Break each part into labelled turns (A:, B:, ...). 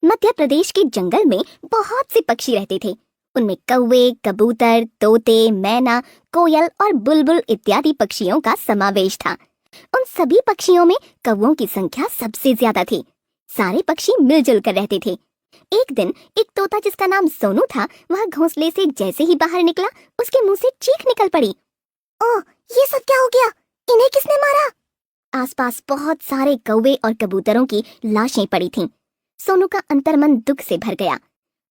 A: मध्य प्रदेश के जंगल में बहुत से पक्षी रहते थे। उनमें कौवे, कबूतर, तोते, मैना, कोयल और बुलबुल इत्यादि पक्षियों का समावेश था। उन सभी पक्षियों में कौवों की संख्या सबसे ज्यादा थी। सारे पक्षी मिलजुल कर रहते थे। एक दिन एक तोता जिसका नाम सोनू था, वह घोंसले से जैसे ही बाहर निकला, उसके मुंह से चीख निकल पड़ी। ओह, ये सब क्या हो गया? इन्हें किसने मारा? आसपास बहुत सारे कौवे और कबूतरों की लाशें पड़ी थीं। सोनू का अंतर्मन दुख से भर गया।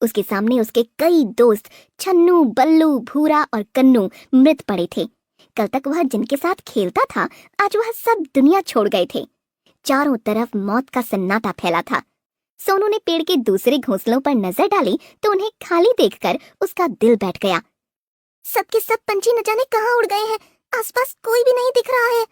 A: उसके सामने उसके कई दोस्त छन्नू, बल्लू, भूरा और कन्नू मृत पड़े थे। कल तक वह जिनके साथ खेलता था, आज वह सब दुनिया छोड़ गए थे। चारों तरफ मौत का सन्नाटा फैला था। सोनू ने पेड़ के दूसरे घोंसलों पर नजर डाली तो उन्हें खाली देखकर उसका दिल बैठ गया। सबके सब पंछी न जाने कहाँ उड़ गए हैं, आसपास कोई भी नहीं दिख रहा है।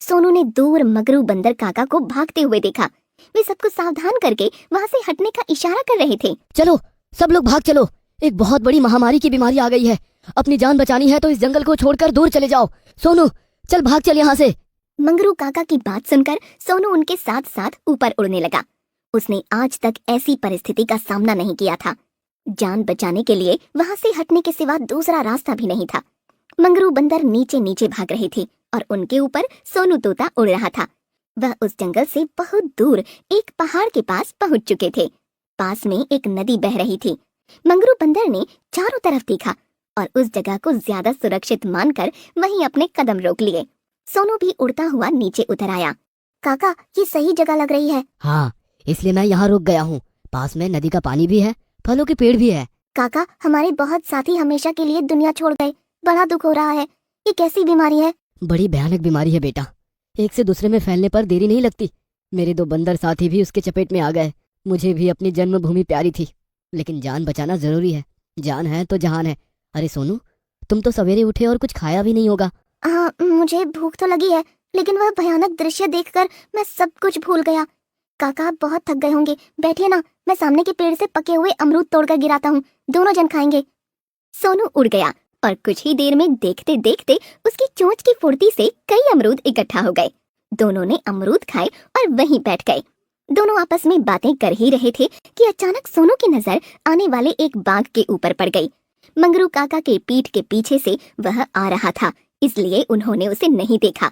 A: सोनू ने दूर मगरू बंदर काका को भागते हुए देखा। वे सबको सावधान करके वहाँ से हटने का इशारा कर रहे थे।
B: चलो, सब लोग भाग चलो, एक बहुत बड़ी महामारी की बीमारी आ गई है। अपनी जान बचानी है तो इस जंगल को छोड़कर दूर चले जाओ। सोनू, चल भाग चल यहाँ से।
A: मंगरू काका की बात सुनकर सोनू उनके साथ साथ ऊपर उड़ने लगा। उसने आज तक ऐसी परिस्थिति का सामना नहीं किया था। जान बचाने के लिए वहाँ से हटने के सिवा दूसरा रास्ता भी नहीं था। मंगरू बंदर नीचे नीचे भाग रहे थे और उनके ऊपर सोनू तोता उड़ रहा था। वह उस जंगल से बहुत दूर एक पहाड़ के पास पहुंच चुके थे। पास में एक नदी बह रही थी। मंगरू बंदर ने चारों तरफ देखा और उस जगह को ज्यादा सुरक्षित मानकर वहीं अपने कदम रोक लिए। सोनू भी उड़ता हुआ नीचे उतर आया। काका, ये सही जगह लग रही है।
B: हाँ, इसलिए मैं यहाँ रुक गया हूँ। पास में नदी का पानी भी है, फलों के पेड़ भी है।
A: काका, हमारे बहुत साथी हमेशा के लिए दुनिया छोड़ गए। बड़ा दुख हो रहा है। ये कैसी बीमारी है?
B: बड़ी भयानक बीमारी है बेटा। एक से दूसरे में फैलने पर देरी नहीं लगती। मेरे 2 बंदर साथी भी उसके चपेट में आ गए। मुझे भी अपनी जन्मभूमि प्यारी थी, लेकिन जान बचाना जरूरी है। जान है तो जहान है। अरे सोनू, तुम तो सवेरे उठे और कुछ खाया भी नहीं होगा।
A: हाँ, मुझे भूख तो लगी है, लेकिन वह भयानक दृश्य देखकर मैं सब कुछ भूल गया। काका, आप बहुत थक गए होंगे, बैठिए ना, मैं सामने के पेड़ से पके हुए अमरूद तोड़कर गिराता हूँ, दोनों जन खाएंगे। सोनू उड़ गया और कुछ ही देर में देखते देखते उसकी चोंच की फुर्ती से कई अमरूद इकट्ठा हो गए। दोनों ने अमरूद खाए और वहीं बैठ गए। दोनों आपस में बातें कर ही रहे थे कि अचानक सोनू की नजर आने वाले एक बाघ के ऊपर पड़ गई। मंगरू काका के पीठ के पीछे से वह आ रहा था, इसलिए उन्होंने उसे नहीं देखा।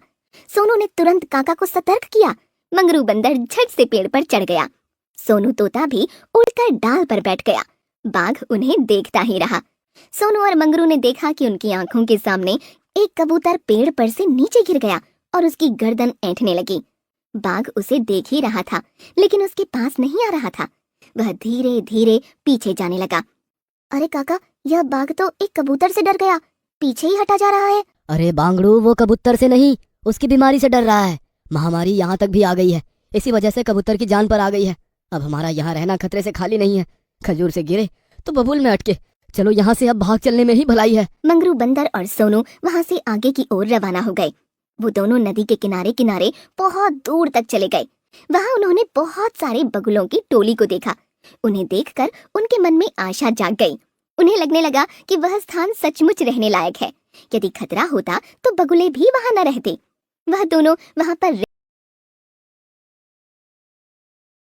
A: सोनू ने तुरंत काका को सतर्क किया। मंगरू बंदर झट से पेड़ पर चढ़ गया। सोनू तोता भी उड़कर डाल पर बैठ गया। बाघ उन्हें देखता ही रहा। सोनू और मंगरू ने देखा कि उनकी आंखों के सामने एक कबूतर पेड़ पर से नीचे गिर गया और उसकी गर्दन ऐंठने लगी। बाघ उसे देख ही रहा था, लेकिन उसके पास नहीं आ रहा था। वह धीरे धीरे पीछे जाने लगा। अरे काका, यह बाघ तो एक कबूतर से डर गया, पीछे ही हटा जा रहा है।
B: अरे बांगड़ू, वो कबूतर से नहीं, उसकी बीमारी से डर रहा है। महामारी यहाँ तक भी आ गई है, इसी वजह से कबूतर की जान पर आ गई है। अब हमारा यहाँ रहना खतरे से खाली नहीं है। खजूर से गिरे तो बबूल में अटके। चलो यहाँ से अब भाग चलने में ही भलाई है।
A: मंगरू बंदर और सोनू वहाँ से आगे की ओर रवाना हो गए। वो दोनों नदी के किनारे किनारे बहुत दूर तक चले गए। वहाँ उन्होंने बहुत सारे बगुलों की टोली को देखा। उन्हें देखकर उनके मन में आशा जाग गई। उन्हें लगने लगा कि वह स्थान सचमुच रहने लायक है। यदि खतरा होता तो बगुले भी वहाँ न रहते। वह दोनों वहाँ पर